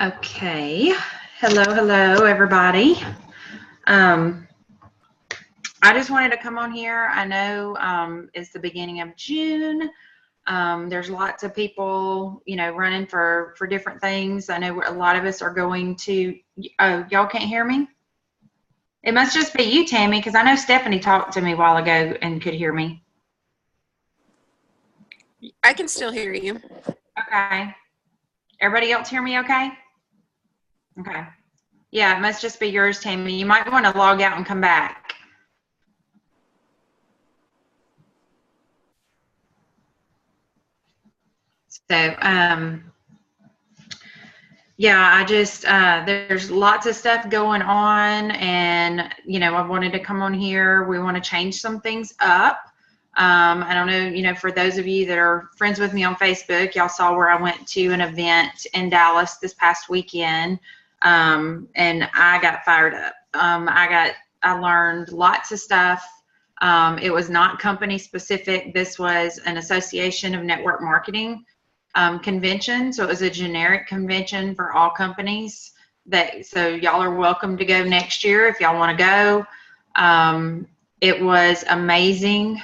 Okay. Hello, everybody. I just wanted to come on here. I know it's the beginning of June. There's lots of people, running for different things. I know a lot of us are going to. Oh, y'all can't hear me? It must just be you, Tammy, because I know Stephanie talked to me a while ago and could hear me. I can still hear you. Okay. Everybody else hear me okay? Okay. Yeah, it must just be yours, Tammy. You might want to log out and come back. So, yeah, I just, there's lots of stuff going on, and, I wanted to come on here. We want to change some things up. I don't know, for those of you that are friends with me on Facebook, y'all saw where I went to an event in Dallas this past weekend, and I got fired up. I learned lots of stuff. It was not company specific. This was an Association of Network Marketing convention. So it was a generic convention for all companies. So y'all are welcome to go next year if y'all want to go. It was amazing.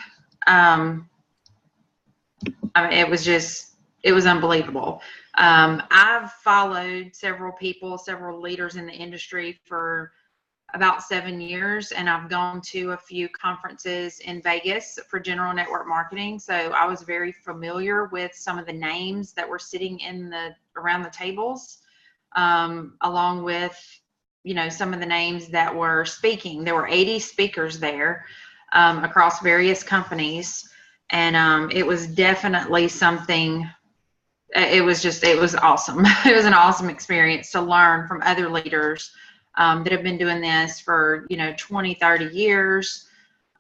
It was unbelievable. I've followed several leaders in the industry for about 7 years, and I've gone to a few conferences in Vegas for general network marketing. So I was very familiar with some of the names that were sitting around the tables, along with, some of the names that were speaking. There were 80 speakers there, across various companies. And it was definitely something. It was awesome. It was an awesome experience to learn from other leaders that have been doing this for 20, 30 years.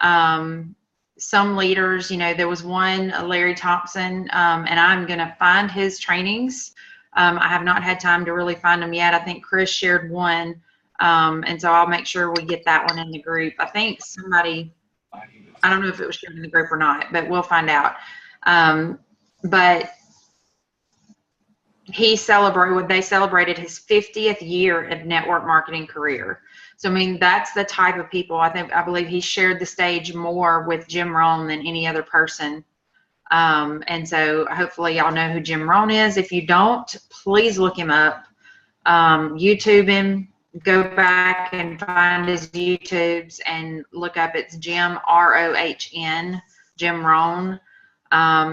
Some leaders, there was one, Larry Thompson, and I'm going to find his trainings. I have not had time to really find them yet. I think Chris shared one, and so I'll make sure we get that one in the group. I think somebody, I don't know if it was shared in the group or not, but we'll find out. But they celebrated his 50th year of network marketing career. So, that's the type of people. I believe he shared the stage more with Jim Rohn than any other person. And so hopefully y'all know who Jim Rohn is. If you don't, please look him up. YouTube him, go back and find his YouTubes and look up, it's Jim, R-O-H-N, Jim Rohn.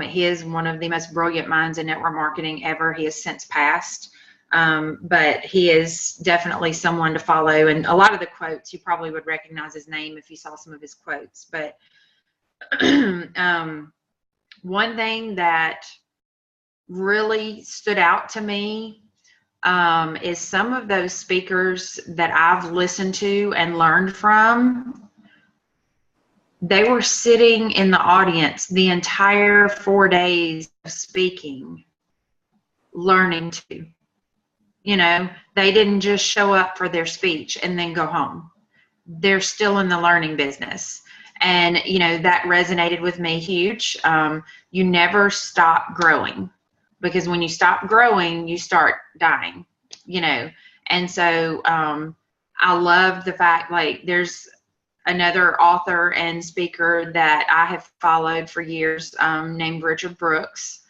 He is one of the most brilliant minds in network marketing ever. He has since passed, but he is definitely someone to follow. And a lot of the quotes, you probably would recognize his name if you saw some of his quotes. But one thing that really stood out to me is some of those speakers that I've listened to and learned from. They were sitting in the audience the entire 4 days of speaking, learning to. They didn't just show up for their speech and then go home. They're still in the learning business. And, that resonated with me huge. You never stop growing, because when you stop growing, you start dying, And so I love the fact, there's another author and speaker that I have followed for years, named Richard Brooks.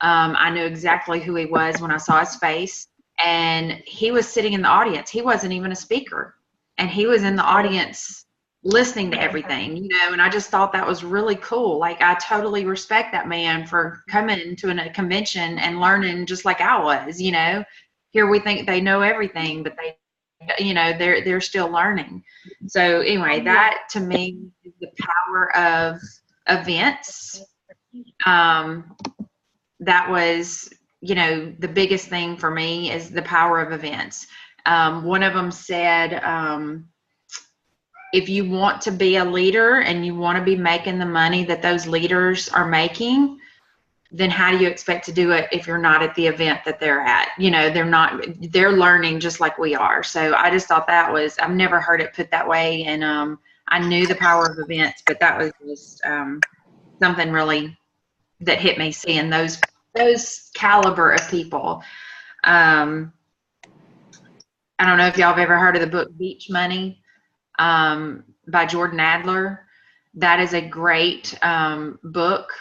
I knew exactly who he was when I saw his face, and he was sitting in the audience. He wasn't even a speaker, and he was in the audience listening to everything, and I just thought that was really cool. I totally respect that man for coming to a convention and learning just like I was. Here we think they know everything, but they're still learning. So anyway, that to me is the power of events. That was, the biggest thing for me is the power of events. One of them said, if you want to be a leader and you want to be making the money that those leaders are making, then how do you expect to do it if you're not at the event that they're at? They're learning just like we are. So I just thought I've never heard it put that way. And I knew the power of events, but that was just something really that hit me, seeing those caliber of people. I don't know if y'all have ever heard of the book Beach Money by Jordan Adler. That is a great book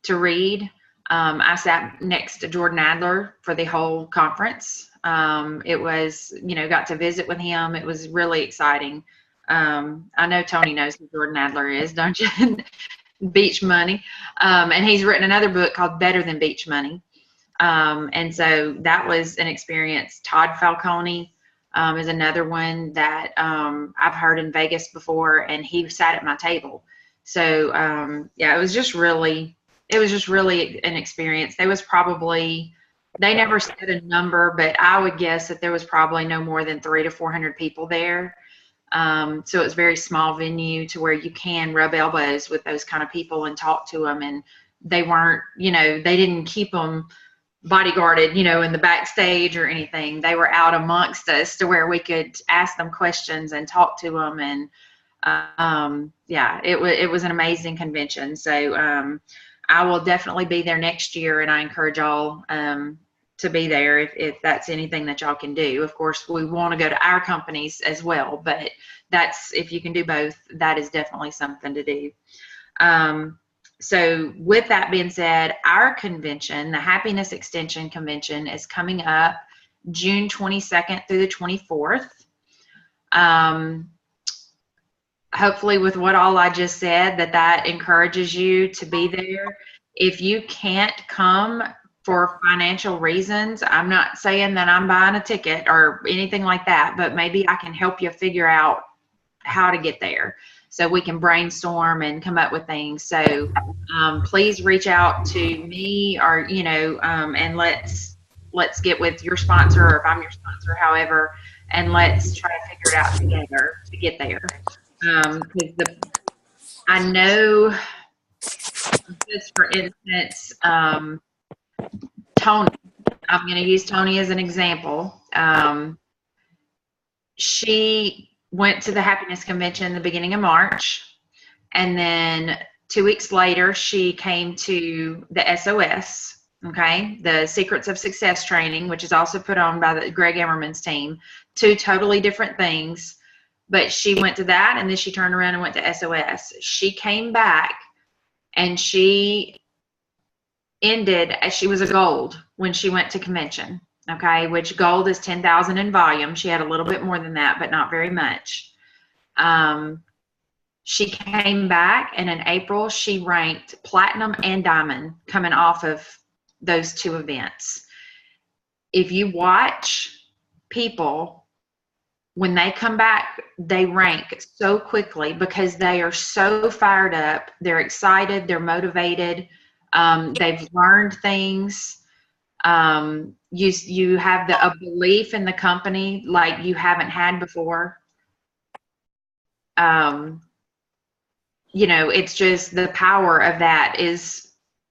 to read. I sat next to Jordan Adler for the whole conference. It was, got to visit with him. It was really exciting. I know Tony knows who Jordan Adler is, don't you? Beach Money. And he's written another book called Better Than Beach Money. And so that was an experience. Todd Falcone is another one that I've heard in Vegas before, and he sat at my table. So yeah, it was just really an experience. They never said a number, but I would guess that there was probably no more than 300 to 400 people there. So it's a very small venue to where you can rub elbows with those kind of people and talk to them. And they weren't, they didn't keep them bodyguarded, in the backstage or anything. They were out amongst us to where we could ask them questions and talk to them. And yeah, it was an amazing convention. So I will definitely be there next year, and I encourage y'all to be there if that's anything that y'all can do. Of course, we want to go to our companies as well, but if you can do both, that is definitely something to do. So with that being said, our convention, the Happiness Extension Convention, is coming up June 22nd through the 24th. Hopefully with what all I just said, that encourages you to be there. If you can't come for financial reasons, I'm not saying that I'm buying a ticket or anything like that, but maybe I can help you figure out how to get there so we can brainstorm and come up with things. So please reach out to me, or and let's get with your sponsor, or if I'm your sponsor, however, and let's try to figure it out together to get there. I know, just for instance, Tony, I'm going to use Tony as an example. She went to the Happiness Convention the beginning of March, and then 2 weeks later, she came to the SOS, okay, the Secrets of Success training, which is also put on by the Greg Emmerman's team. Two totally different things. But she went to that, and then she turned around and went to SOS. She came back, and she was a gold when she went to convention, okay, which gold is 10,000 in volume. She had a little bit more than that, but not very much. She came back, and in April, she ranked platinum and diamond coming off of those two events. If you watch people, when they come back, they rank so quickly because they are so fired up. They're excited. They're motivated. They've learned things. You have a belief in the company like you haven't had before. It's just the power of that is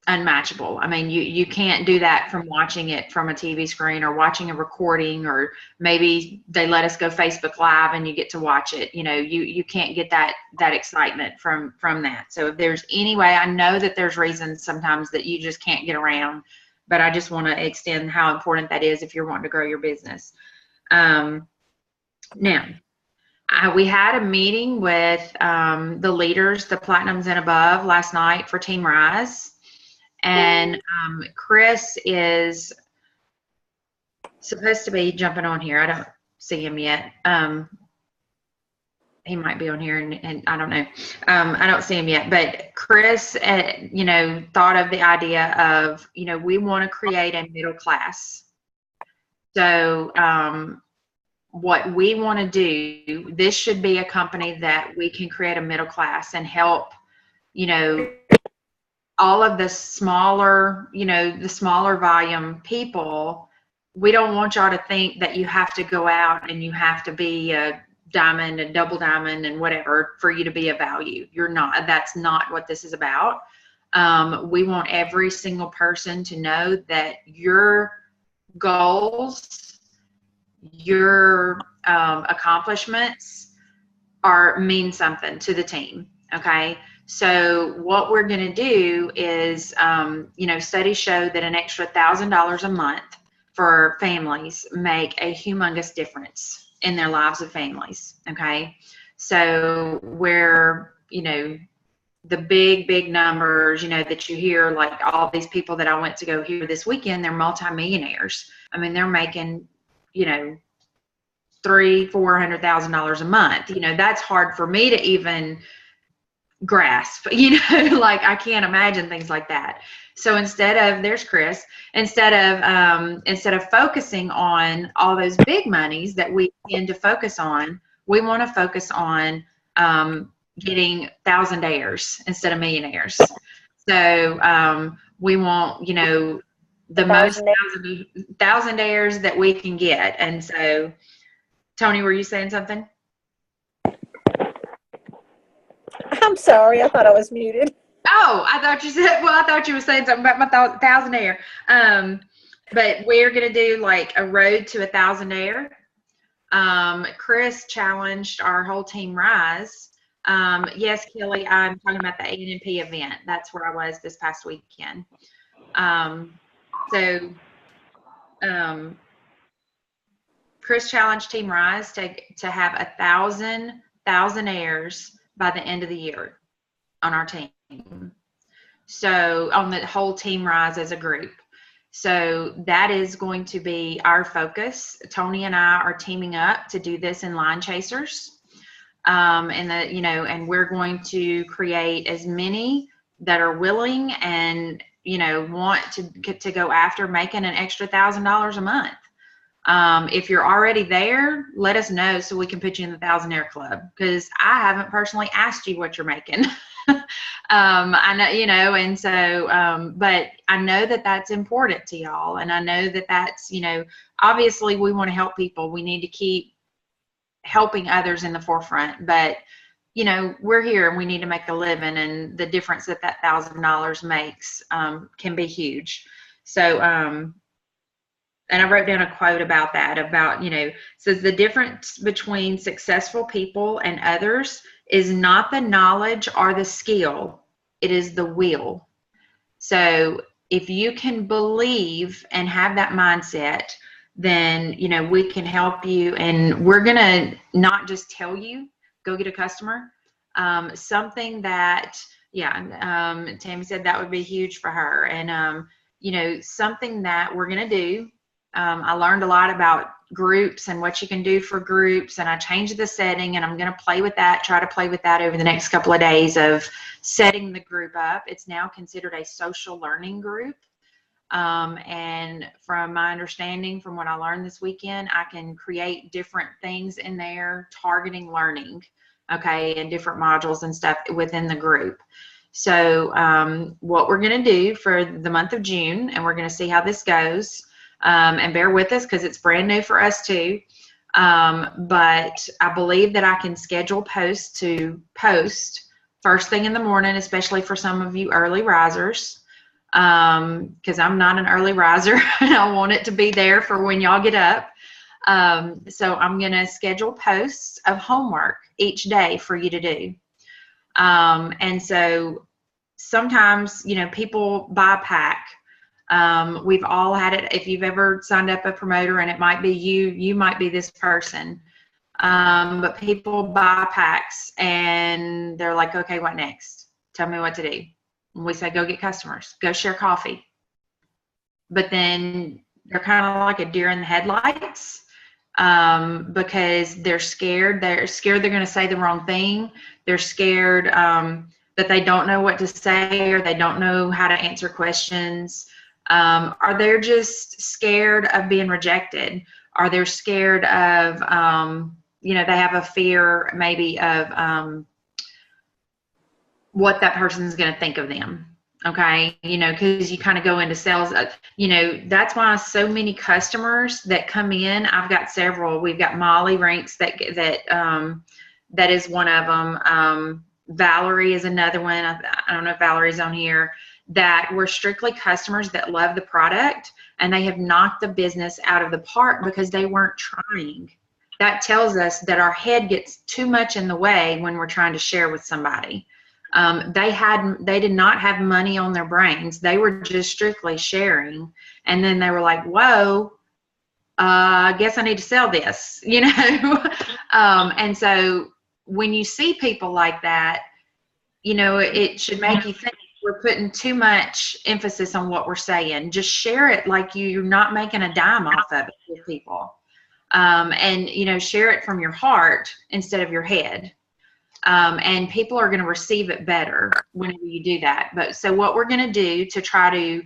unmatchable. I mean, you can't do that from watching it from a TV screen or watching a recording, or maybe they let us go Facebook Live and you get to watch it. You can't get that excitement from that. So if there's any way, I know that there's reasons sometimes that you just can't get around, but I just want to extend how important that is if you're wanting to grow your business. Now, we had a meeting with the leaders, the platinums and above, last night for Team Rise. And Chris is supposed to be jumping on here. I don't see him yet. He might be on here, and I don't know. I don't see him yet. But Chris, thought of the idea of, we want to create a middle class. So what we want to do, this should be a company that we can create a middle class and help, all of the smaller, the smaller volume people. We don't want y'all to think that you have to go out and you have to be a diamond and double diamond and whatever for you to be of value. You're not. That's not what this is about. We want every single person to know that your goals, your accomplishments mean something to the team. Okay. So what we're going to do is, studies show that an extra $1,000 a month for families make a humongous difference. in their lives of families. Okay. So where, the big numbers, that you hear, like all these people that I went to go hear this weekend, they're multimillionaires. I mean, they're making, $300,000-$400,000 a month. That's hard for me to even grasp, like I can't imagine things like that. So there's Chris, instead of focusing on all those big monies that we tend to focus on, we want to focus on getting thousandaires instead of millionaires. So we want, the most thousandaires that we can get. And so, Tony, were you saying something? I'm sorry, I thought I was muted. Oh, I thought you were saying something about my thousandaire. But we're going to do like a road to a thousandaire. Chris challenged our whole team Rise. Yes, Kelly, I'm talking about the A&P event. That's where I was this past weekend. Chris challenged Team Rise to have 1,000 thousandaires by the end of the year on our team. So on the whole Team Rise as a group. So that is going to be our focus. Tony and I are teaming up to do this in Line Chasers. And we're going to create as many that are willing and, want to go after making an extra $1,000 a month. If you're already there, let us know so we can put you in the Thousandaire Club, because I haven't personally asked you what you're making. I know, and so, but I know that that's important to y'all. And I know that that's, obviously we want to help people. We need to keep helping others in the forefront, but we're here and we need to make a living, and the difference that $1,000 makes can be huge. So and I wrote down a quote about that, says the difference between successful people and others is not the knowledge or the skill, it is the will. So if you can believe and have that mindset, then, we can help you, and we're going to not just tell you, go get a customer. Something that, Tammy said that would be huge for her. And, something that we're going to do, I learned a lot about groups and what you can do for groups, and I changed the setting, and I'm going to try to play with that over the next couple of days of setting the group up. It's now considered a social learning group. And from my understanding, from what I learned this weekend, I can create different things in there targeting learning, and different modules and stuff within the group. So what we're going to do for the month of June, and we're going to see how this goes, and bear with us because it's brand new for us too. But I believe that I can schedule posts to post first thing in the morning, especially for some of you early risers. Because I'm not an early riser and I want it to be there for when y'all get up. So I'm going to schedule posts of homework each day for you to do. And so sometimes, people buy a pack. We've all had it. If you've ever signed up a promoter, and it might be you might be this person. But people buy packs and they're like, okay, what next? Tell me what to do. And we say, go get customers, go share coffee. But then they're kind of like a deer in the headlights, because they're scared. They're scared they're going to say the wrong thing. They're scared that they don't know what to say, or they don't know how to answer questions. Or they're just scared of being rejected. Or they're scared of, they have a fear maybe of what that person's going to think of them. Okay. Because you kind of go into sales, that's why so many customers that come in, I've got several. We've got Molly Ranks that is one of them. Valerie is another one. I don't know if Valerie's on here, that were strictly customers that love the product, and they have knocked the business out of the park because they weren't trying. That tells us that our head gets too much in the way when we're trying to share with somebody. They did not have money on their brains. They were just strictly sharing. And then they were like, whoa, I guess I need to sell this, and so when you see people like that, it should make you think we're putting too much emphasis on what we're saying. Just share it like you're not making a dime off of it with people. And share it from your heart instead of your head. And people are going to receive it better whenever you do that. But so what we're going to do to try to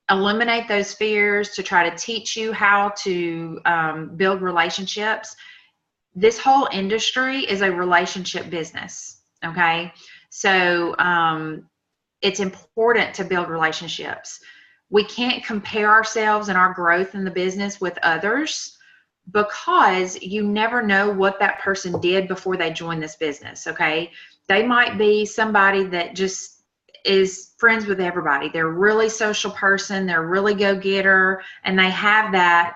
eliminate those fears, to try to teach you how to build relationships. This whole industry is a relationship business. Okay. So it's important to build relationships. We can't compare ourselves and our growth in the business with others, because you never know what that person did before they joined this business. Okay. They might be somebody that just is friends with everybody. They're a really social person. They're a really go-getter, and they have that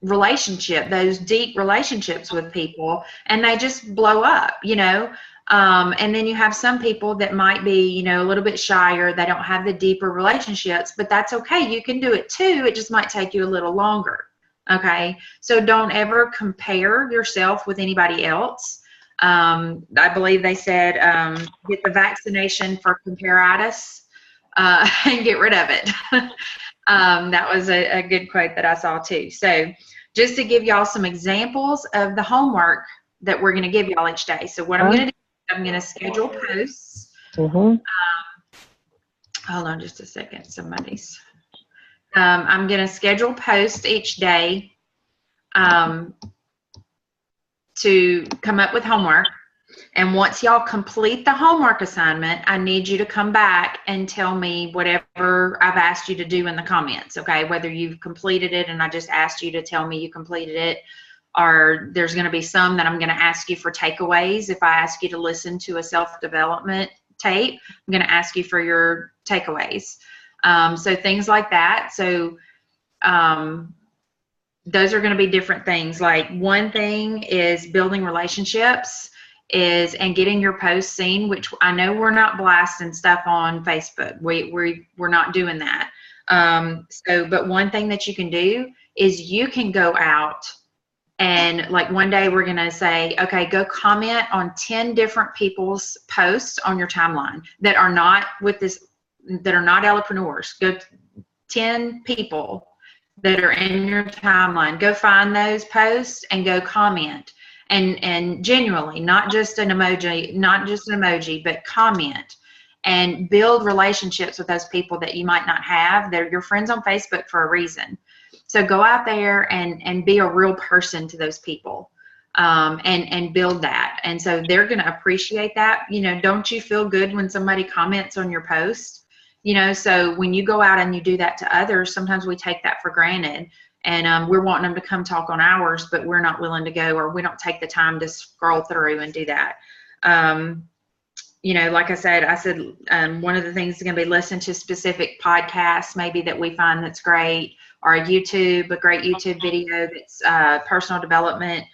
relationship, those deep relationships with people, and they just blow up, and then you have some people that might be, a little bit shyer. They don't have the deeper relationships, but that's okay. You can do it too. It just might take you a little longer. Okay. So don't ever compare yourself with anybody else. I believe they said, get the vaccination for comparitis, and get rid of it. That was a good quote that I saw too. So just to give y'all some examples of the homework that we're going to give y'all each day. So what I'm going to do, I'm going to schedule posts. Mm-hmm. Hold on just a second. I'm going to schedule posts each day to come up with homework. And once y'all complete the homework assignment, I need you to come back and tell me whatever I've asked you to do in the comments, okay? Whether you've completed it and I just asked you to tell me you completed it, or there's going to be some that I'm going to ask you for takeaways. If I ask you to listen to a self-development tape, I'm going to ask you for your takeaways. So things like that. So those are going to be different things. Like one thing is building relationships and getting your posts seen, which I know we're not blasting stuff on Facebook. We're not doing that. But one thing that you can do is you can go out and like one day we're going to say, okay, go comment on 10 different people's posts on your timeline that are not Ellapreneurs. Go 10 people that are in your timeline. Go find those posts and go comment. And genuinely, not just an emoji, but comment and build relationships with those people that you might not have. They're your friends on Facebook for a reason. So go out there and be a real person to those people, and build that. And so they're going to appreciate that. Don't you feel good when somebody comments on your post? So when you go out and you do that to others, sometimes we take that for granted. And we're wanting them to come talk on ours, but we're not willing to go, or we don't take the time to scroll through and do that. Like I said, one of the things is going to be listen to specific podcasts, maybe that we find that's great, or a great YouTube video that's personal development,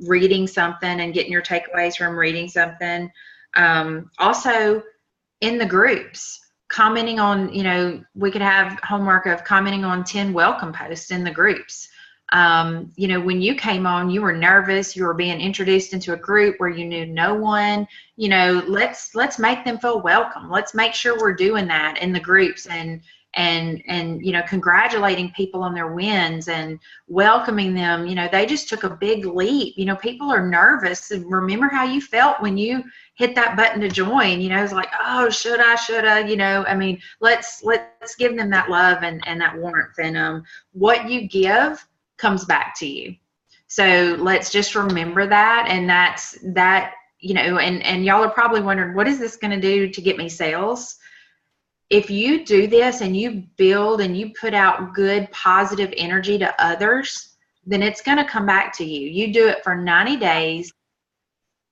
reading something and getting your takeaways from reading something. Also in the groups, commenting on, we could have homework of commenting on 10 welcome posts in the groups. When you came on, you were nervous, you were being introduced into a group where you knew no one. Let's make them feel welcome. Let's make sure we're doing that in the groups and congratulating people on their wins and welcoming them. They just took a big leap. People are nervous. And remember how you felt when you hit that button to join. It's like, oh, should I, let's give them that love and that warmth. And what you give comes back to you. So let's just remember that. And that's that, and y'all are probably wondering, what is this going to do to get me sales? If you do this and you build and you put out good, positive energy to others, then it's going to come back to you. You do it for 90 days.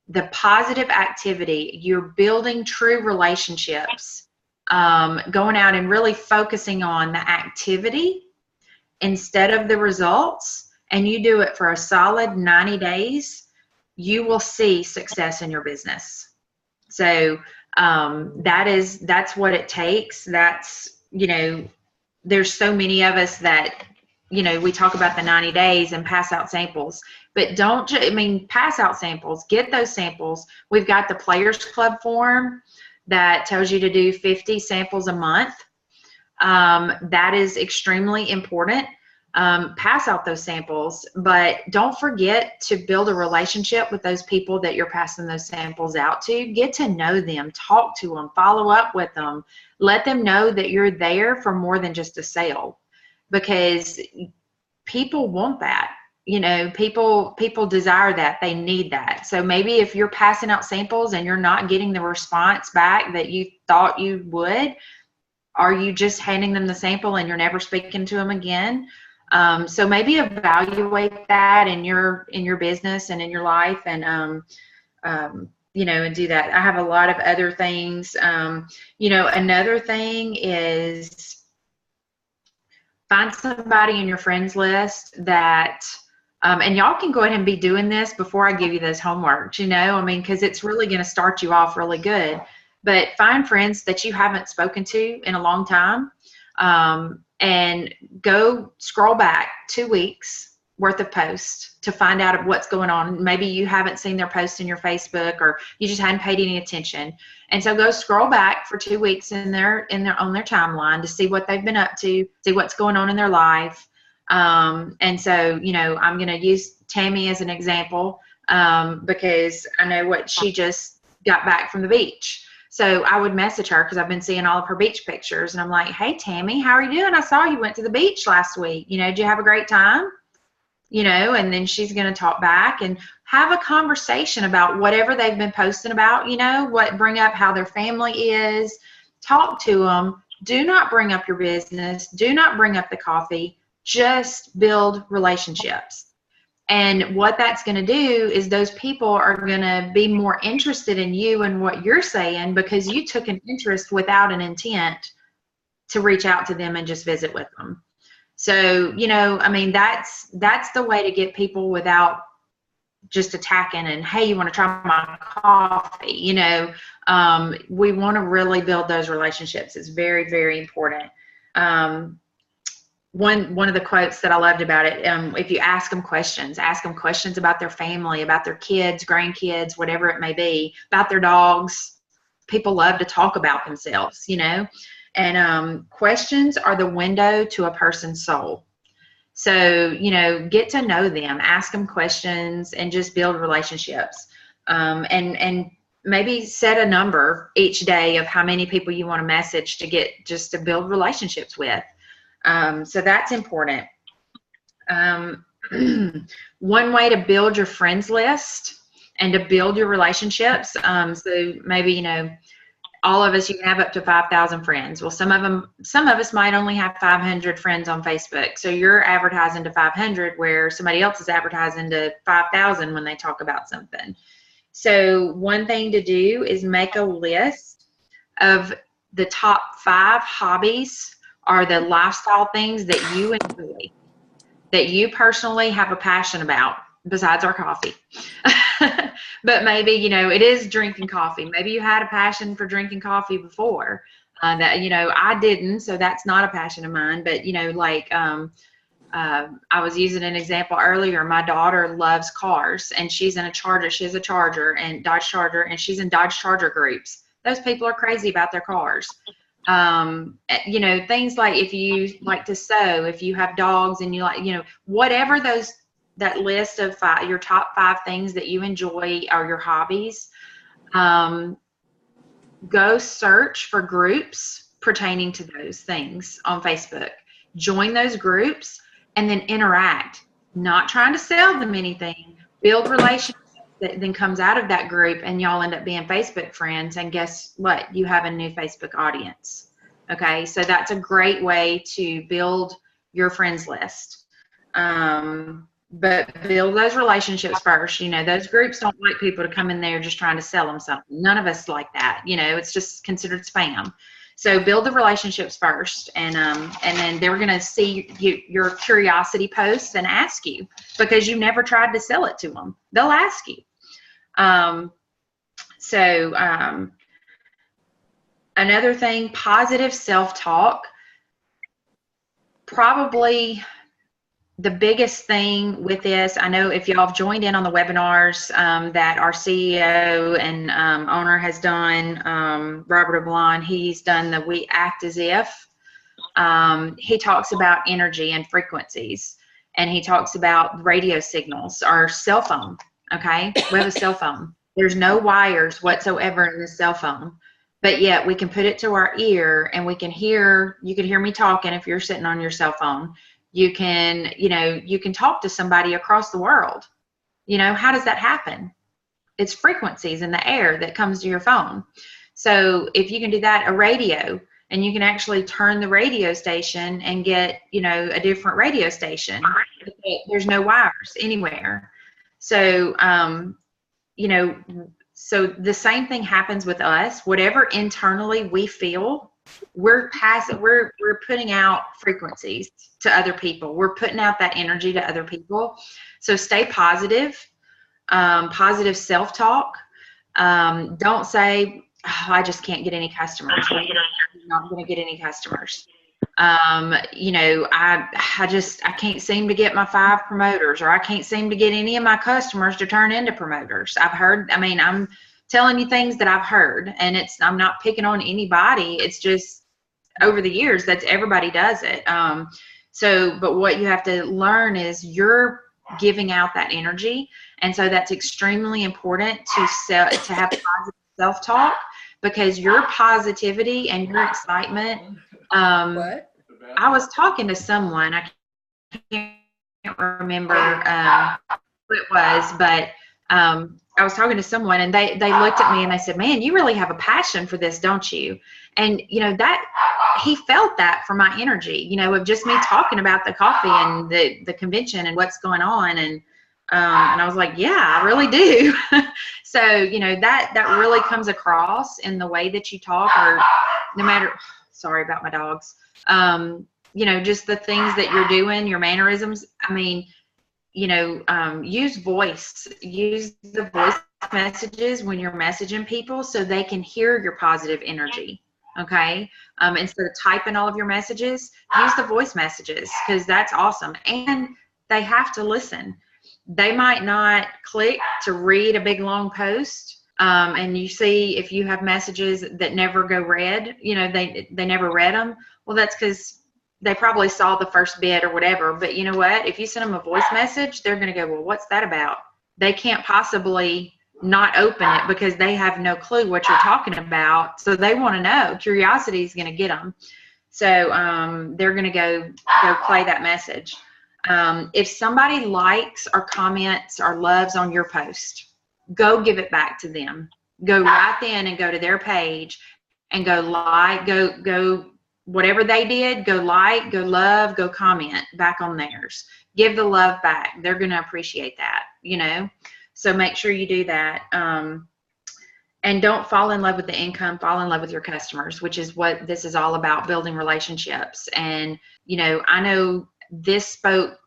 The positive activity, you're building true relationships, going out and really focusing on the activity instead of the results, and you do it for a solid 90 days, you will see success in your business. So that's what it takes. That's, there's so many of us that we talk about the 90 days and pass out samples, but pass out samples, get those samples. We've got the Players Club form that tells you to do 50 samples a month. That is extremely important. Pass out those samples, but don't forget to build a relationship with those people that you're passing those samples out to. Get to know them, talk to them, follow up with them, let them know that you're there for more than just a sale, because people want that. People desire that. They need that. So maybe if you're passing out samples and you're not getting the response back that you thought you would, are you just handing them the sample and you're never speaking to them again? So maybe evaluate that in your business and in your life, and and do that. I have a lot of other things. Another thing is find somebody in your friends list that, and y'all can go ahead and be doing this before I give you those homework, because it's really going to start you off really good. But find friends that you haven't spoken to in a long time, and go scroll back 2 weeks worth of posts to find out what's going on. Maybe you haven't seen their posts in your Facebook, or you just hadn't paid any attention. And so go scroll back for 2 weeks on their timeline to see what they've been up to, see what's going on in their life. And so, I'm going to use Tammy as an example, because I know what she just got back from the beach. So I would message her because I've been seeing all of her beach pictures, and I'm like, hey, Tammy, how are you doing? I saw you went to the beach last week. Did you have a great time? And then she's going to talk back and have a conversation about whatever they've been posting about, bring up how their family is, talk to them. Do not bring up your business. Do not bring up the coffee. Just build relationships. And what that's going to do is those people are going to be more interested in you and what you're saying, because you took an interest without an intent to reach out to them and just visit with them. So, that's the way to get people without just attacking and, hey, you want to try my coffee? We want to really build those relationships. It's very, very important. One of the quotes that I loved about it, if you ask them questions about their family, about their kids, grandkids, whatever it may be, about their dogs. People love to talk about themselves, and questions are the window to a person's soul. So, get to know them, ask them questions, and just build relationships. And maybe set a number each day of how many people you want to message to build relationships with. So that's important. One way to build your friends list and to build your relationships. So maybe, all of us, you can have up to 5,000 friends. Well, some of us might only have 500 friends on Facebook. So you're advertising to 500 where somebody else is advertising to 5,000 when they talk about something. So one thing to do is make a list of the top 5 hobbies are the lifestyle things that you enjoy, that you personally have a passion about, besides our coffee. But maybe, it is drinking coffee. Maybe you had a passion for drinking coffee before that, I didn't, so that's not a passion of mine. But, I was using an example earlier. My daughter loves cars, and she's in a Charger. She has a Charger, and Dodge Charger, and she's in Dodge Charger groups. Those people are crazy about their cars. Things like if you like to sew, if you have dogs and you like, whatever that list of your top 5 things that you enjoy are your hobbies. Go search for groups pertaining to those things on Facebook. Join those groups and then interact, not trying to sell them anything, build relationships that then comes out of that group, and y'all end up being Facebook friends. And guess what? You have a new Facebook audience. Okay, so that's a great way to build your friends list. But build those relationships first. Those groups don't like people to come in there just trying to sell them something. None of us like that. It's just considered spam. So build the relationships first, and then they're going to see your curiosity posts and ask you, because you never tried to sell it to them. They'll ask you. Another thing, positive self-talk. Probably the biggest thing with this, I know if y'all have joined in on the webinars that our CEO and owner has done, Robert Oblon, he's done the We Act As If. He talks about energy and frequencies, and he talks about radio signals, our cell phone, okay? We have a cell phone. There's no wires whatsoever in the cell phone, but yet we can put it to our ear and we can hear, you can hear me talking if you're sitting on your cell phone. You can, you can talk to somebody across the world. How does that happen? It's frequencies in the air that comes to your phone. So if you can do that, a radio, and you can actually turn the radio station and get, a different radio station. There's no wires anywhere. So, so the same thing happens with us. Whatever internally we feel, we're putting out frequencies to other people. We're putting out that energy to other people. So stay positive, positive self-talk. Don't say, oh, I just can't get any customers. I'm not going to get any customers. I can't seem to get my 5 promoters, or I can't seem to get any of my customers to turn into promoters. I'm telling you things that I've heard, and I'm not picking on anybody. It's just over the years, everybody does it. But what you have to learn is you're giving out that energy. And so that's extremely important to have positive self-talk, because your positivity and your excitement, I was talking to someone, I can't remember who it was, but I was talking to someone, and they looked at me and they said, man, you really have a passion for this, don't you? And, that he felt that from my energy, of just me talking about the coffee and the convention and what's going on. And I was like, yeah, I really do. So, that really comes across in the way that you talk, or no matter, sorry about my dogs, just the things that you're doing, your mannerisms. Use the voice messages when you're messaging people so they can hear your positive energy. Okay. Instead of typing all of your messages, use the voice messages, because that's awesome. And they have to listen. They might not click to read a big long post. And you see, if you have messages that never go read, they never read them. Well, that's because they probably saw the first bit or whatever. But you know what? If you send them a voice message, they're going to go, well, what's that about? They can't possibly not open it because they have no clue what you're talking about. So they want to know. Curiosity is going to get them. So they're going to go play that message. If somebody likes or comments or loves on your post, go give it back to them. Go right then and go to their page and go like, go whatever they did, go like, go love, go comment back on theirs. Give the love back. They're going to appreciate that, So make sure you do that. And don't fall in love with the income, fall in love with your customers, which is what this is all about, building relationships. And, I know this spoke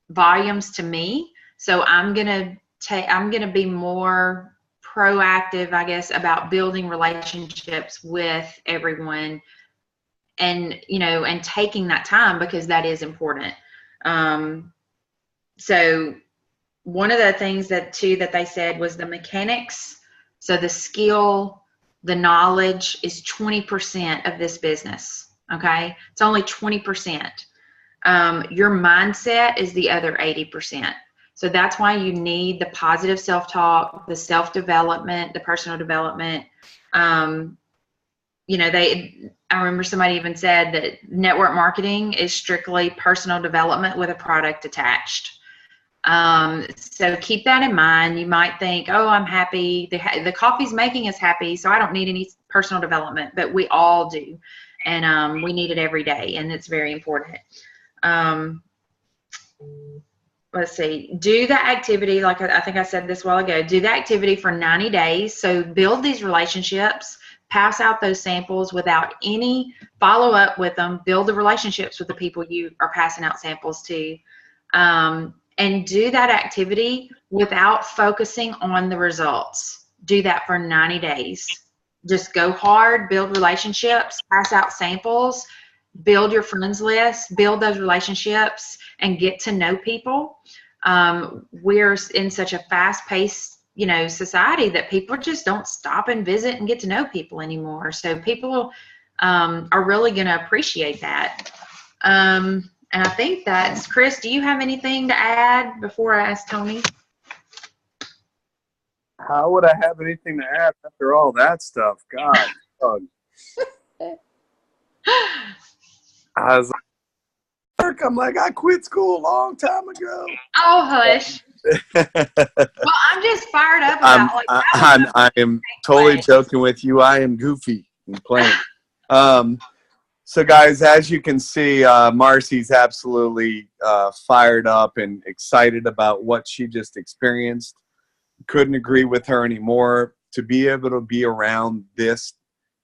volumes to me. So I'm going to be more proactive, I guess, about building relationships with everyone, and and taking that time, because that is important. So one of the things that they said was the mechanics. So the skill, the knowledge is 20% of this business. Okay. It's only 20%. Your mindset is the other 80%. So that's why you need the positive self-talk, the self-development, the personal development. I remember somebody even said that network marketing is strictly personal development with a product attached. So keep that in mind. You might think, oh, I'm happy. The coffee's making us happy, so I don't need any personal development, but we all do. And we need it every day, and it's very important. Let's see, do the activity, like I think I said this a while ago, do the activity for 90 days. So build these relationships, pass out those samples without any follow up with them, build the relationships with the people you are passing out samples to, and do that activity without focusing on the results. Do that for 90 days. Just go hard, build relationships, pass out samples. build your friends list, build those relationships, and get to know people. We're in such a fast-paced, society that people just don't stop and visit and get to know people anymore. So people are really going to appreciate that. And I think that's Chris. Do you have anything to add before I ask Tony? How would I have anything to add after all that stuff? God. I was like, I quit school a long time ago. Oh, hush. Well, I'm just fired up about I am totally joking with you. I am goofy and playing. So guys, as you can see, Marcy's absolutely fired up and excited about what she just experienced. Couldn't agree with her anymore. To be able to be around this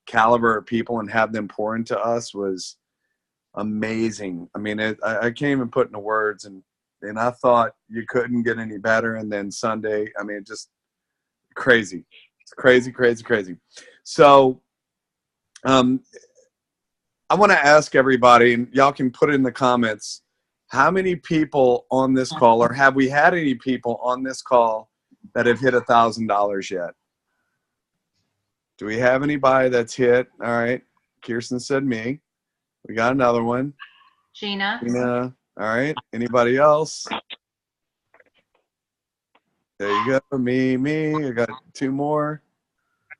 caliber of people and have them pour into us was amazing. I mean, I can't even put into words, and I thought you couldn't get any better. And then Sunday, I mean, just crazy. It's crazy, crazy, crazy. So I want to ask everybody, and y'all can put it in the comments, how many people on this call, or have we had any people on this call that have hit $1,000 yet? Do we have anybody that's hit? All right. Kirsten said me. We got another one. Gina. All right. Anybody else? There you go. Me. I got 2 more.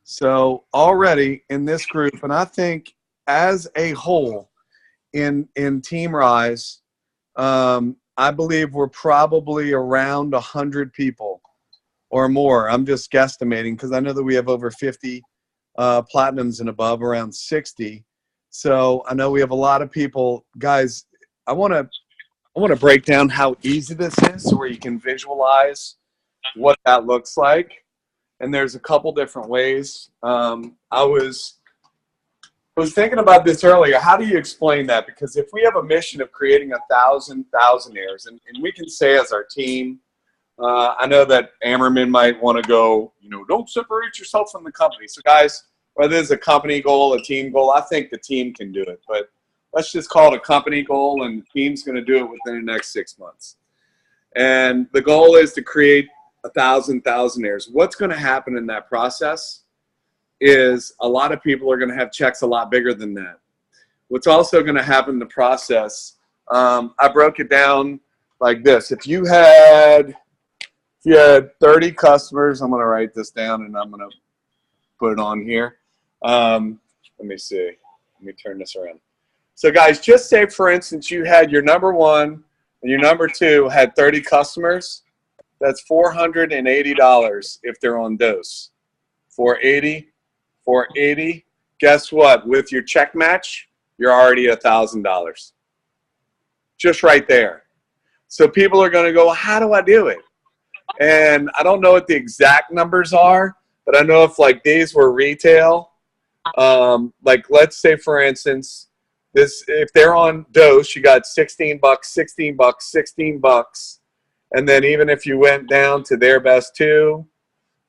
So already in this group, and I think as a whole in Team Rise, I believe we're probably around 100 people or more. I'm just guesstimating because I know that we have over 50 platinums and above, around 60. So I know we have a lot of people. Guys, I want to break down how easy this is so where you can visualize what that looks like. And there's a couple different ways. I was thinking about this earlier. How do you explain that? Because if we have a mission of creating 1,000 thousandaires, and we can say as our team, I know that Ammerman might want to go, don't separate yourself from the company. So guys, whether it's a company goal, a team goal, I think the team can do it. But let's just call it a company goal, and the team's going to do it within the next 6 months. And the goal is to create 1,000 thousandaires. What's going to happen in that process is a lot of people are going to have checks a lot bigger than that. What's also going to happen in the process, I broke it down like this. If you had 30 customers, I'm going to write this down and I'm going to put it on here. Let me see. Let me turn this around. So guys, just say, for instance, you had your number 1 and your number 2 had 30 customers. That's $480 if they're on dose. 480. Guess what? With your check match, you're already $1,000. Just right there. So people are going to go, how do I do it? And I don't know what the exact numbers are, but I know if like these were retail, like let's say for instance, if they're on dose, you got $16, $16. And then even if you went down to their best 2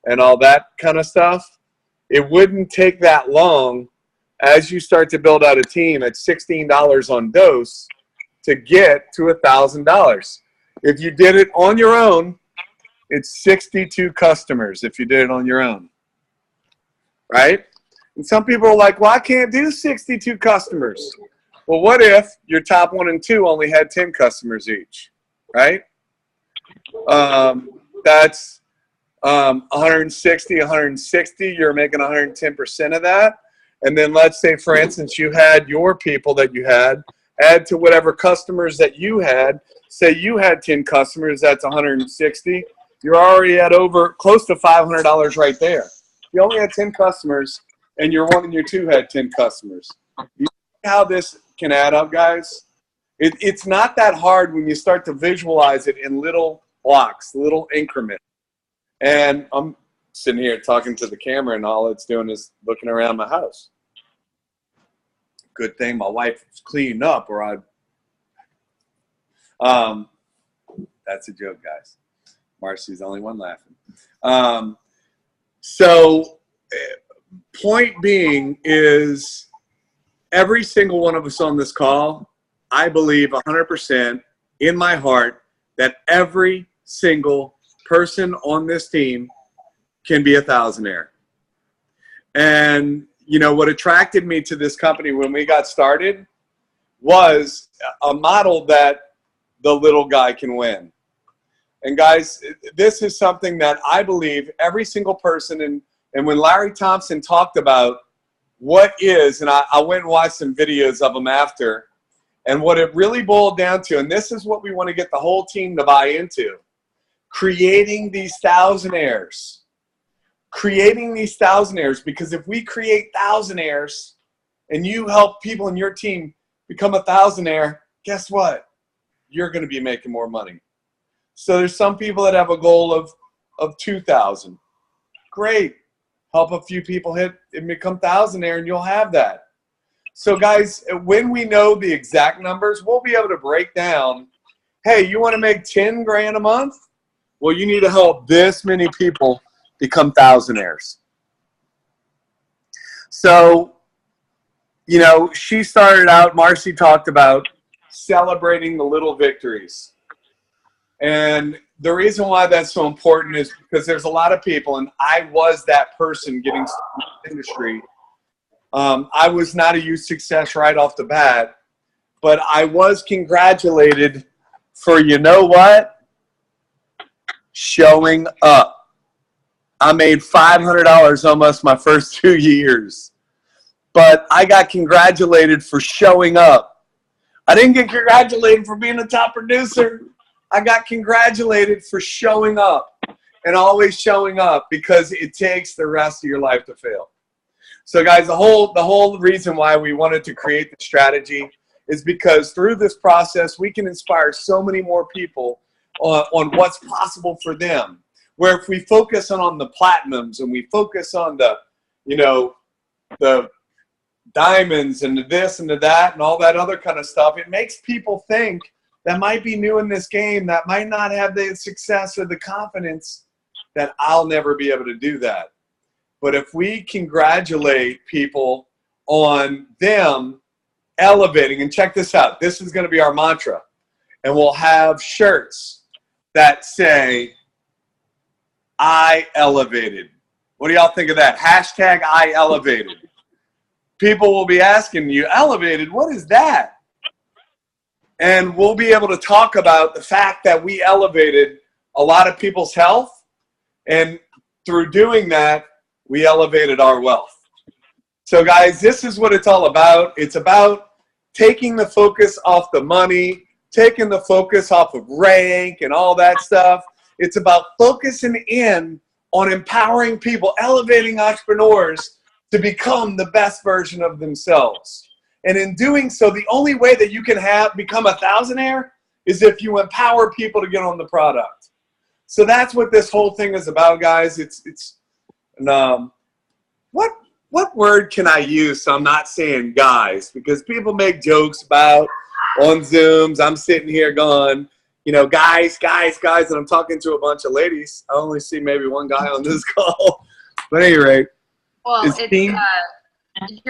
and all that kind of stuff, it wouldn't take that long as you start to build out a team at $16 on dose to get to $1,000. If you did it on your own, it's 62 customers if you did it on your own, right? And some people are like, well, I can't do 62 customers. Well, what if your top 1 and 2 only had 10 customers each, right? That's 160, 160. You're making 110% of that. And then let's say, for instance, you had your people that you had, add to whatever customers that you had. Say you had 10 customers, that's 160. You're already at over close to $500 right there. You only had 10 customers, and your 1 and your 2 had 10 customers. You see how this can add up, guys? It's not that hard when you start to visualize it in little blocks, little increments. And I'm sitting here talking to the camera, and all it's doing is looking around my house. Good thing my wife is cleaning up, or I'd. That's a joke, guys. Marcy's the only one laughing. So, point being is, every single one of us on this call, I believe 100% in my heart that every single person on this team can be a thousandaire. And, you know, what attracted me to this company when we got started was a model that the little guy can win. And guys, this is something that I believe every single person, and when Larry Thompson talked about what is, and I went and watched some videos of him after, and what it really boiled down to, and this is what we want to get the whole team to buy into, creating these thousandaires. Creating these thousandaires, because if we create thousandaires and you help people in your team become a thousandaire, guess what? You're going to be making more money. So there's some people that have a goal of 2,000. Great. Help a few people hit and become thousandaire, and you'll have that. So guys, when we know the exact numbers, we'll be able to break down, hey, you want to make 10 grand a month? Well, you need to help this many people become thousandaires. So, you know, she started out, Marcy talked about celebrating the little victories. And the reason why that's so important is because there's a lot of people, and I was that person getting started in the industry. I was not a huge success right off the bat, but I was congratulated for, you know what? Showing up. I made $500 almost my first 2 years, but I got congratulated for showing up. I didn't get congratulated for being a top producer. I got congratulated for showing up, and always showing up, because it takes the rest of your life to fail. So guys, the whole reason why we wanted to create the strategy is because through this process, we can inspire so many more people on what's possible for them. Where if we focus on the platinums and we focus on the, you know, the diamonds and the this and the that and all that other kind of stuff, it makes people think that might be new in this game, that might not have the success or the confidence, that I'll never be able to do that. But if we congratulate people on them elevating, and check this out, this is going to be our mantra, and we'll have shirts that say, I elevated. What do y'all think of that? Hashtag I elevated. People will be asking you, elevated, what is that? And we'll be able to talk about the fact that we elevated a lot of people's health, and through doing that, we elevated our wealth. So guys, this is what it's all about. It's about taking the focus off the money, taking the focus off of rank and all that stuff. It's about focusing in on empowering people, elevating entrepreneurs to become the best version of themselves. And in doing so, the only way that you can become a thousandaire is if you empower people to get on the product. So that's what this whole thing is about, guys. What word can I use so I'm not saying guys? Because people make jokes about on Zooms. I'm sitting here going, you know, guys, and I'm talking to a bunch of ladies. I only see maybe one guy on this call. But at any rate. Well, you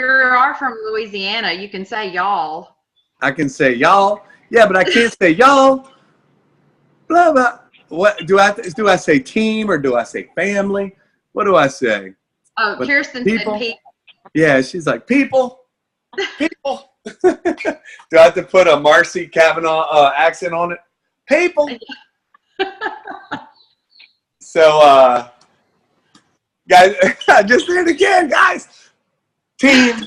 are from Louisiana. You can say y'all. I can say y'all. Yeah, but I can't say y'all. Blah, blah. What do I say team, or do I say family? What do I say? Oh, but Kirsten said people. Yeah, she's like, people. Do I have to put a Marcy Kavanaugh accent on it? People. So, guys, I just did it again, guys. Team,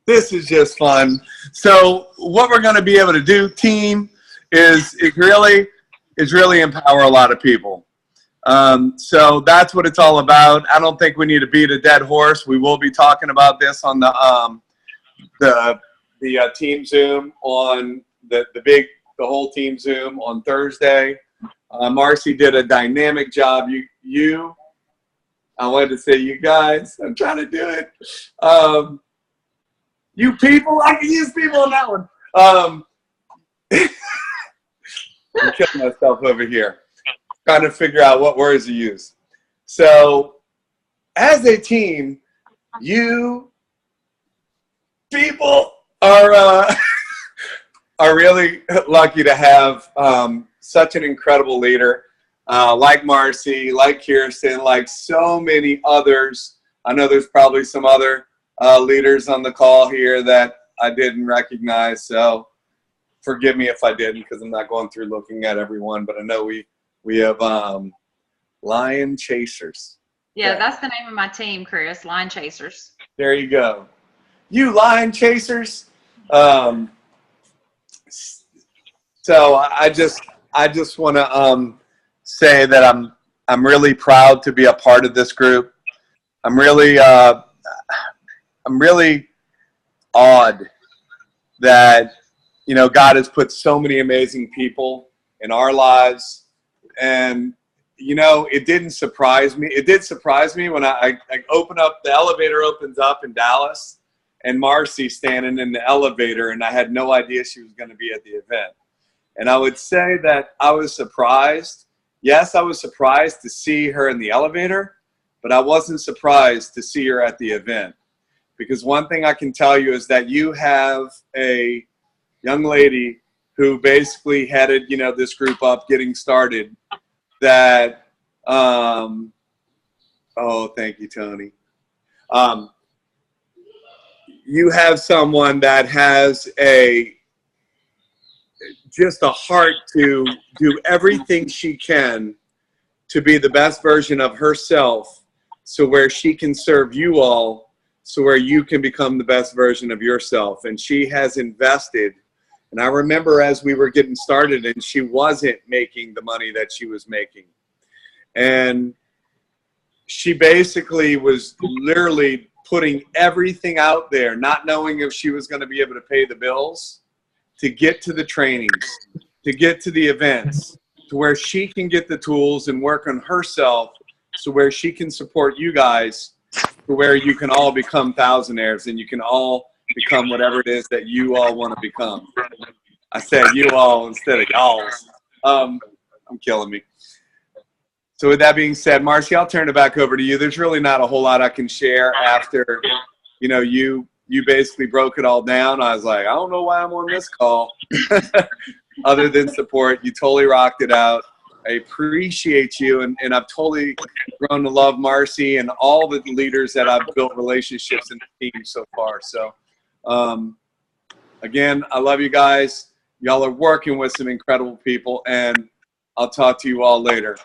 this is just fun. So what we're going to be able to do, team, is really empower a lot of people. So that's what it's all about. I don't think we need to beat a dead horse. We will be talking about this on the team Zoom, on the whole team Zoom on Thursday. Marcy did a dynamic job. I wanted to say you guys. I'm trying to do it. You people. I can use people on that one. I'm killing myself over here, trying to figure out what words to use. So, as a team, you people are really lucky to have such an incredible leader like Marcy, like Kirsten, like so many others. I know there's probably some other leaders on the call here that I didn't recognize, so forgive me if I didn't, because I'm not going through looking at everyone, but I know we have Lion Chasers. Yeah, Okay. that's the name of my team, Chris. Lion Chasers. There you go. You Lion Chasers. So I just want to say that I'm really proud to be a part of this group. I'm really awed that, you know, God has put so many amazing people in our lives. And, you know, it didn't surprise me. It did surprise me when I open up, the elevator opens up in Dallas, and Marcy standing in the elevator, and I had no idea she was going to be at the event. And I would say that I was surprised. Yes, I was surprised to see her in the elevator, but I wasn't surprised to see her at the event. Because one thing I can tell you is that you have a young lady who basically headed, you know, this group up getting started that, oh, thank you, Tony. You have someone that has just a heart to do everything she can to be the best version of herself, so where she can serve you all, so where you can become the best version of yourself. And she has invested. And I remember as we were getting started and she wasn't making the money that she was making. And she basically was literally putting everything out there, not knowing if she was going to be able to pay the bills, to get to the trainings, to get to the events, to where she can get the tools and work on herself, so where she can support you guys, to where you can all become thousandaires and you can all become whatever it is that you all want to become. I said you all instead of y'alls. I'm killing me. So with that being said, Marcy, I'll turn it back over to you. There's really not a whole lot I can share after, you know, you basically broke it all down. I was like, I don't know why I'm on this call. Other than support, you totally rocked it out. I appreciate you, and I've totally grown to love Marcy and all the leaders that I've built relationships in the team so far. So, again, I love you guys. Y'all are working with some incredible people, and I'll talk to you all later.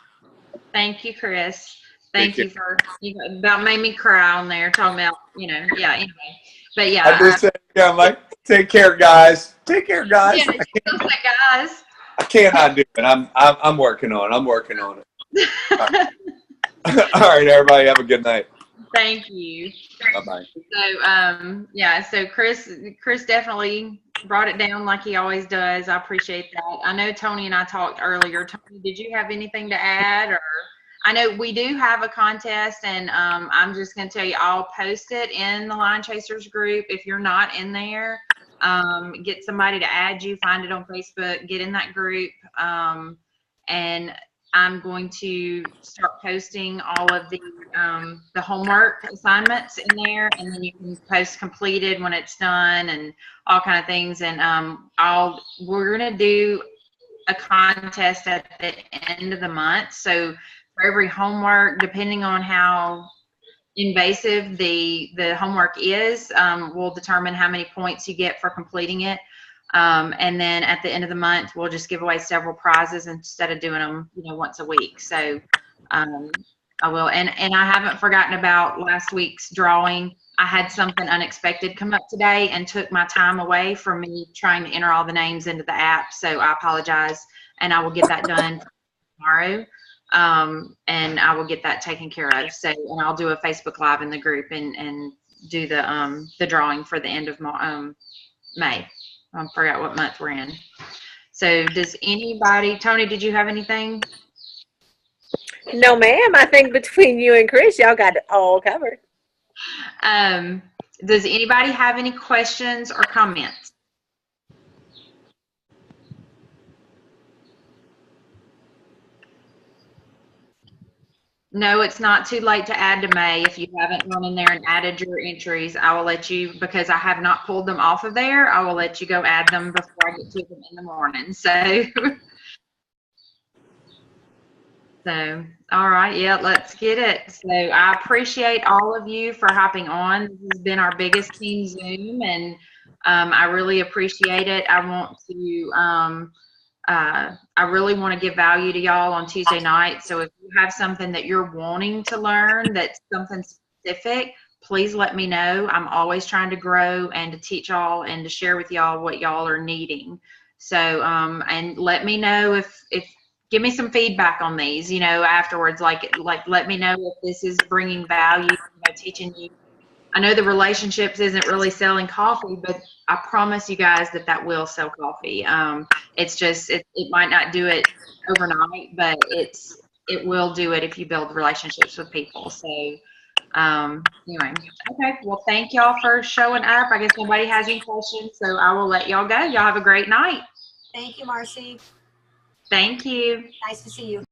Thank you, Chris. Thank Thank you for, you know, about made me cry on there talking about, you know, yeah, anyway. But I yeah. just said, yeah, I'm like, take care, guys. Take care, guys. Yeah, you still say guys. I cannot do it. I'm working on it. I'm working on it. All right, everybody, have a good night. Thank you. Bye-bye. So, yeah, so Chris definitely brought it down like he always does. I appreciate that. I know Tony and I talked earlier. Tony, did you have anything to add? Or I know we do have a contest, and I'm just going to tell you, I'll post it in the Lion Chasers group. If you're not in there, get somebody to add you, find it on Facebook, get in that group, and I'm going to start posting all of the homework assignments in there, and then you can post completed when it's done and all kind of things. And we're gonna do a contest at the end of the month. So for every homework, depending on how invasive the homework is, will determine how many points you get for completing it. And then at the end of the month, we'll just give away several prizes instead of doing them, you know, once a week. So I will. And I haven't forgotten about last week's drawing. I had something unexpected come up today and took my time away from me trying to enter all the names into the app. So I apologize, and I will get that done tomorrow. And I will get that taken care of. So, and I'll do a Facebook Live in the group and do the drawing for the end of May. I forgot what month we're in. So does anybody, Tony, did you have anything? No, ma'am. I think between you and Chris, y'all got it all covered. Does anybody have any questions or comments? No, it's not too late to add to May. If you haven't gone in there and added your entries, I will let you, because I have not pulled them off of there, I will let you go add them before I get to them in the morning. So, so all right, yeah, let's get it. So I appreciate all of you for hopping on. This has been our biggest team Zoom, and I really appreciate it. I really want to give value to y'all on Tuesday night. So if you have something that you're wanting to learn that's something specific, please let me know. I'm always trying to grow and to teach y'all and to share with y'all what y'all are needing. So, and let me know if give me some feedback on these, afterwards, like let me know if this is bringing value, teaching you. I know the relationships isn't really selling coffee, but I promise you guys that will sell coffee. It's just, it might not do it overnight, but it will do it if you build relationships with people. So, anyway, okay. Well, thank y'all for showing up. I guess nobody has any questions, so I will let y'all go. Y'all have a great night. Thank you, Marcy. Thank you. Nice to see you.